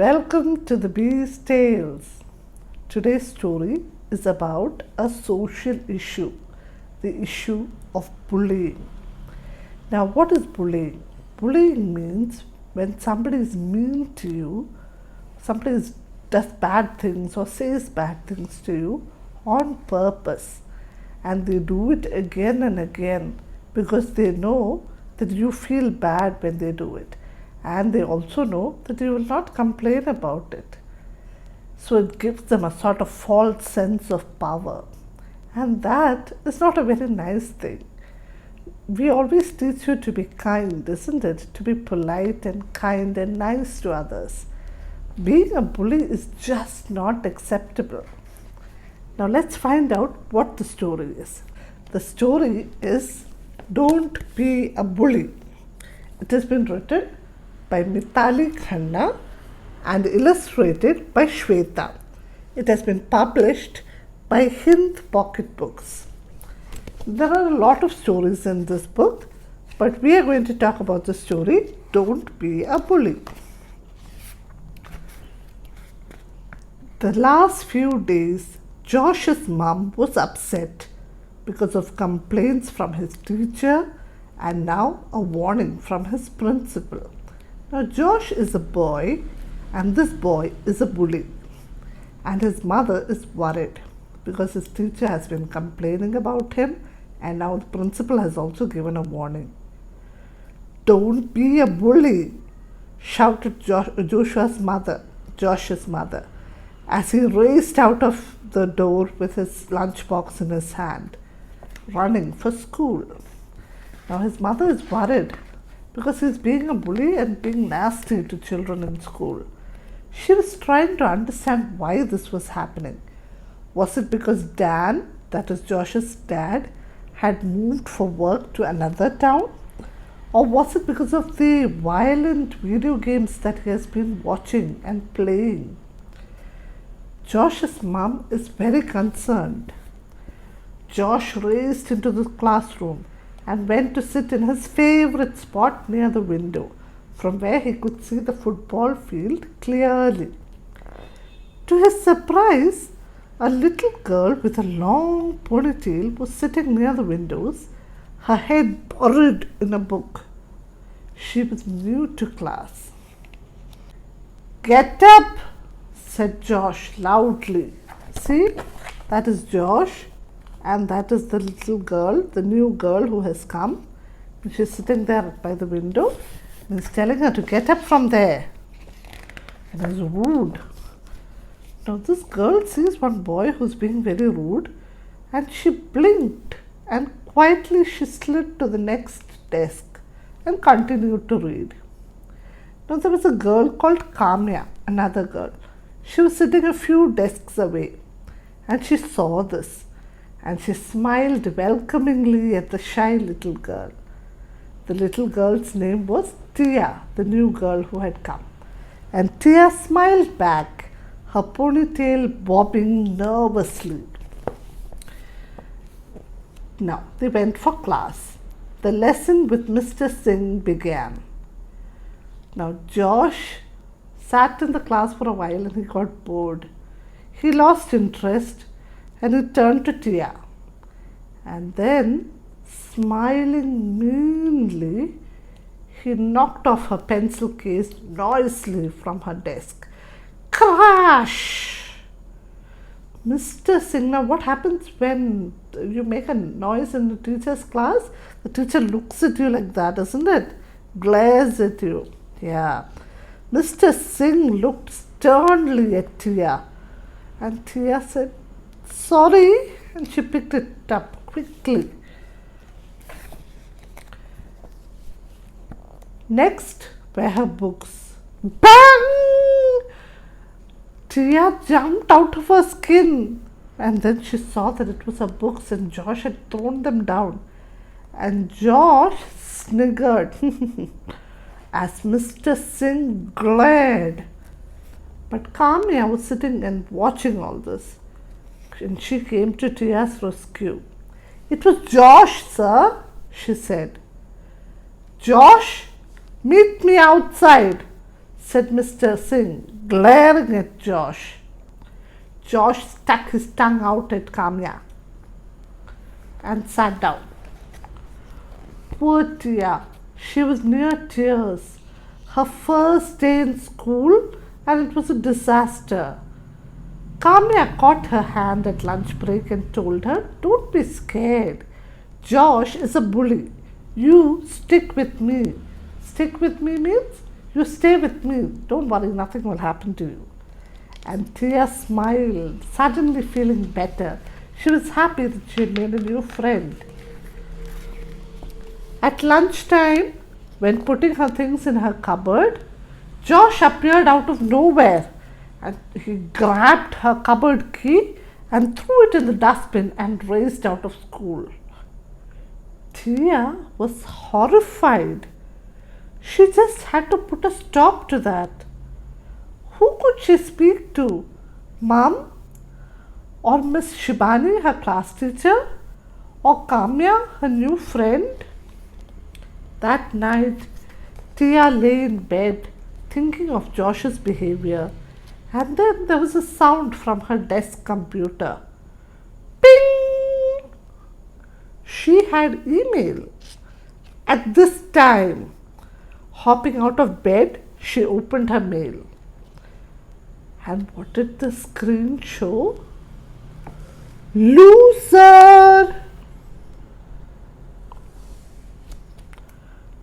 Welcome to the Bee's Tales. Today's story is about a social issue, the issue of bullying. Now, what is bullying? Bullying means when somebody is mean to you, does bad things or says bad things to you on purpose, and they do it again and again because they know that you feel bad when they do it, and they also know that you will not complain about it. So it gives them a sort of false sense of power, and that is not a very nice thing. We always teach you to be kind, isn't it? To be polite and kind and nice to others. Being a bully is just not acceptable. Now let's find out what the story is. The story is Don't Be a Bully. It has been written by Mithali Khanna and illustrated by Shweta. It has been published by Hind Pocket Books. There are a lot of stories in this book, but we are going to talk about the story Don't Be a Bully. The last few days, Josh's mom was upset because of complaints from his teacher and now a warning from his principal. Now, Josh is a boy, and this boy is a bully, and his mother is worried because his teacher has been complaining about him, and now the principal has also given a warning. Don't be a bully, shouted Josh's mother, as he raced out of the door with his lunchbox in his hand, running for school. Now his mother is worried because he's being a bully and being nasty to children in school. She was trying to understand why this was happening. Was it because Dan, that is Josh's dad, had moved for work to another town? Or was it because of the violent video games that he has been watching and playing? Josh's mom is very concerned. Josh raced into the classroom and went to sit in his favorite spot near the window, from where he could see the football field clearly. To his surprise, a little girl with a long ponytail was sitting near the windows, her head buried in a book. She was new to class. "Get up," said Josh loudly. See, that is Josh, and that is the little girl, the new girl who has come. She's sitting there by the window, and he's telling her to get up from there. And he's rude. Now this girl sees one boy who's being very rude, and she blinked, and quietly she slid to the next desk and continued to read. Now there was a girl called Kamya, another girl. She was sitting a few desks away, and she saw this, and she smiled welcomingly at the shy little girl. The little girl's name was Tia, the new girl who had come. And Tia smiled back, her ponytail bobbing nervously. Now they went for class. The lesson with Mr. Singh began. Now Josh sat in the class for a while and he got bored. He lost interest and he turned to Tia. And then, smiling meanly, he knocked off her pencil case noisily from her desk. Crash! Mr. Singh, now what happens when you make a noise in the teacher's class? The teacher looks at you like that, isn't it? Glares at you. Yeah. Mr. Singh looked sternly at Tia, and Tia said, "Sorry," and she picked it up quickly. Next were her books. Bang! Tia jumped out of her skin, and then she saw that it was her books and Josh had thrown them down. And Josh sniggered as Mr. Singh glared. But Kamya was sitting and watching all this, and she came to Tia's rescue. "It was Josh, sir," she said. "Josh, meet me outside," said Mr. Singh, glaring at Josh. Josh stuck his tongue out at Kamya and sat down. Poor Tia, she was near tears. Her first day in school, and it was a disaster. Kamya caught her hand at lunch break and told her, "Don't be scared. Josh is a bully. You stick with me." Stick with me means you stay with me. Don't worry, nothing will happen to you. And Tia smiled, suddenly feeling better. She was happy that she had made a new friend. At lunchtime, when putting her things in her cupboard, Josh appeared out of nowhere and he grabbed her cupboard key and threw it in the dustbin and raced out of school. Tia was horrified. She just had to put a stop to that. Who could she speak to? Mom? Or Miss Shibani, her class teacher? Or Kamya, her new friend? That night, Tia lay in bed thinking of Josh's behavior, and then there was a sound from her desk computer. Ping! She had email. At this time, hopping out of bed, she opened her mail. And what did the screen show? Loser!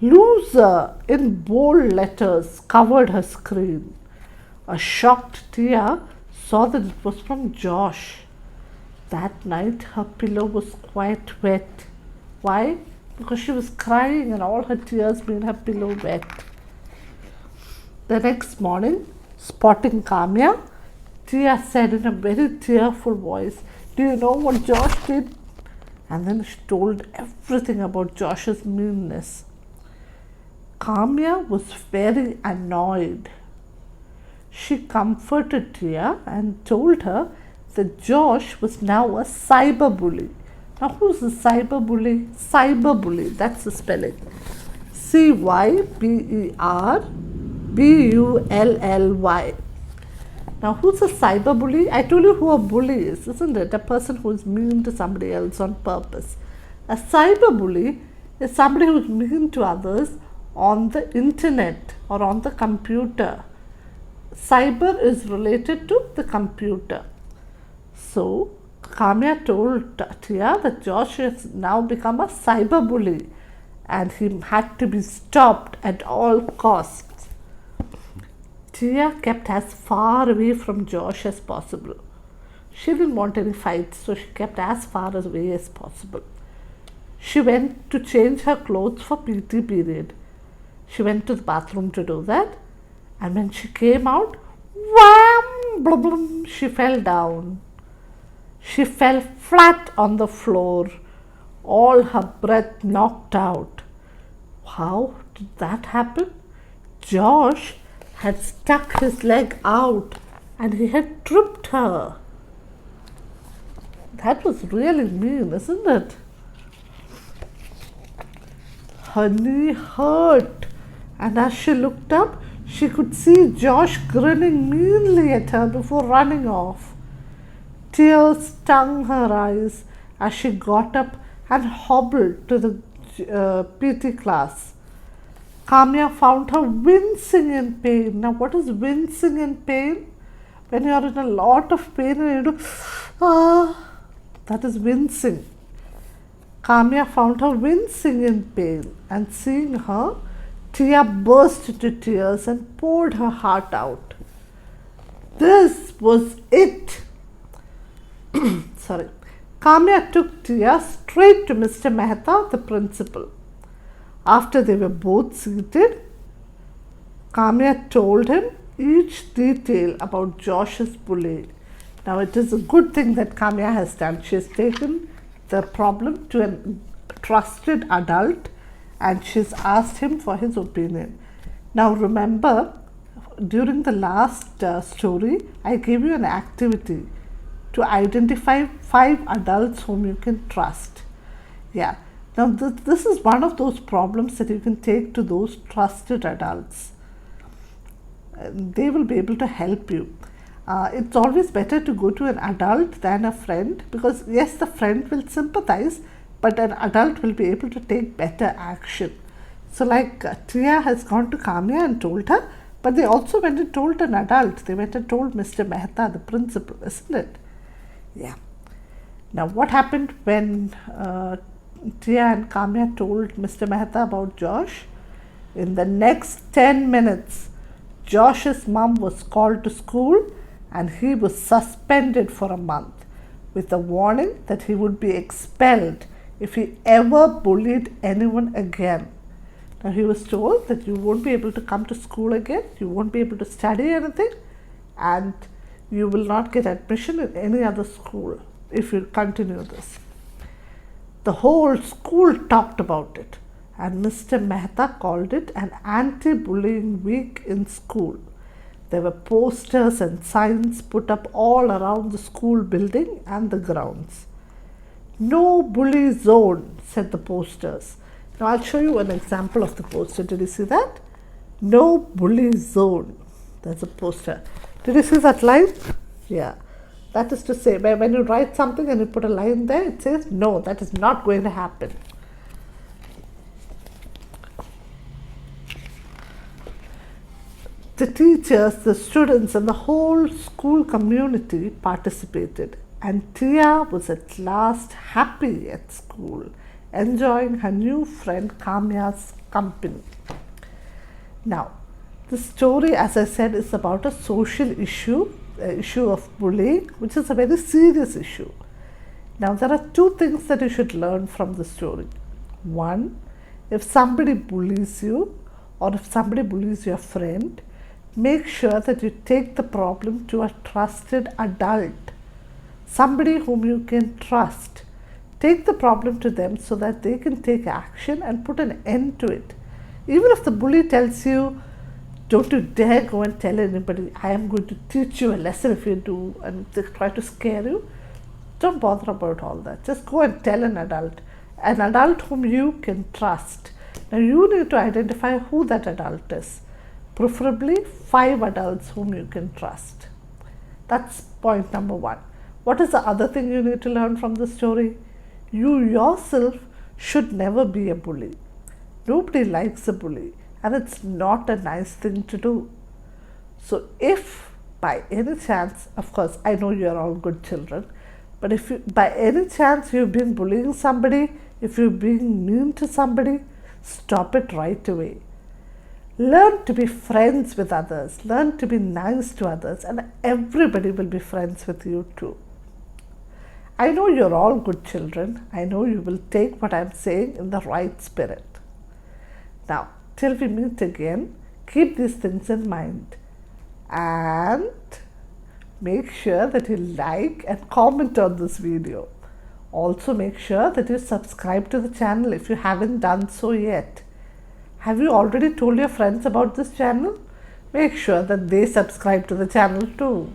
Loser in bold letters covered her screen. A shocked Tia saw that it was from Josh. That night her pillow was quite wet. Why? Because she was crying and all her tears made her pillow wet. The next morning, spotting Kamya, Tia said in a very tearful voice, "Do you know what Josh did?" And then she told everything about Josh's meanness. Kamya was very annoyed. She comforted Tia and told her that Josh was now a cyberbully. Now, who's a cyberbully? Cyberbully, that's the spelling. CyberbullY. Now, who's a cyberbully? I told you who a bully is, isn't it? A person who is mean to somebody else on purpose. A cyberbully is somebody who is mean to others on the internet or on the computer. Cyber is related to the computer. So, Kamya told Tia that Josh has now become a cyberbully and he had to be stopped at all costs. Tia kept as far away from Josh as possible. She didn't want any fights, so she kept as far away as possible. She went to change her clothes for PT period. She went to the bathroom to do that, and when she came out, wham, blum, blum, she fell down. She fell flat on the floor, all her breath knocked out. How did that happen? Josh had stuck his leg out and he had tripped her. That was really mean, isn't it? Her knee hurt, and as she looked up, she could see Josh grinning meanly at her before running off. Tears stung her eyes as she got up and hobbled to the PT class. Kamya found her wincing in pain. Now, what is wincing in pain? When you are in a lot of pain and you do, that is wincing. Kamya found her wincing in pain, and seeing her, Tia burst into tears and poured her heart out. This was it. Kamya took Tia straight to Mr. Mehta, the principal. After they were both seated, Kamya told him each detail about Josh's bullying. Now, it is a good thing that Kamya has done. She has taken the problem to a trusted adult and she's asked him for his opinion. Now, remember, during the last story, I gave you an activity to identify 5 adults whom you can trust. Yeah. Now, this is one of those problems that you can take to those trusted adults. they will be able to help you. It's always better to go to an adult than a friend, because yes, the friend will sympathize, but an adult will be able to take better action. So like Tia has gone to Kamya and told her, but they also went and told an adult. They went and told Mr. Mehta, the principal, isn't it? Yeah. Now what happened when Tia and Kamya told Mr. Mehta about Josh? In the next 10 minutes, Josh's mum was called to school and he was suspended for a month with a warning that he would be expelled if he ever bullied anyone again. Now he was told that you won't be able to come to school again, you won't be able to study anything, and you will not get admission in any other school if you continue this. The whole school talked about it, and Mr. Mehta called it an anti-bullying week in school. There were posters and signs put up all around the school building and the grounds. No bully zone, said the posters. Now I'll show you an example of the poster. Did you see that? No bully zone. There's a poster. Did you see that line? Yeah. That is to say, when you write something and you put a line there, it says, no, that is not going to happen. The teachers, the students, and the whole school community participated, and Tia was at last happy at school, enjoying her new friend Kamya's company. Now, the story, as I said, is about a social issue, the issue of bullying, which is a very serious issue. Now, there are two things that you should learn from the story. One, if somebody bullies you, or if somebody bullies your friend, make sure that you take the problem to a trusted adult, somebody whom you can trust. Take the problem to them so that they can take action and put an end to it. Even if the bully tells you, don't you dare go and tell anybody, I am going to teach you a lesson if you do, and they try to scare you, don't bother about all that. Just go and tell an adult whom you can trust. Now you need to identify who that adult is. Preferably 5 adults whom you can trust. That's point number 1. What is the other thing you need to learn from the story? You yourself should never be a bully. Nobody likes a bully, and it's not a nice thing to do. So if by any chance, of course I know you are all good children, but if by any chance you've been bullying somebody, if you're being mean to somebody, stop it right away. Learn to be friends with others, learn to be nice to others, and everybody will be friends with you too. I know you're all good children. I know you will take what I'm saying in the right spirit. Now, till we meet again, keep these things in mind and make sure that you like and comment on this video. Also make sure that you subscribe to the channel if you haven't done so yet. Have you already told your friends about this channel? Make sure that they subscribe to the channel too.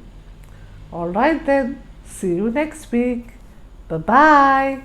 Alright then, see you next week. Bye-bye.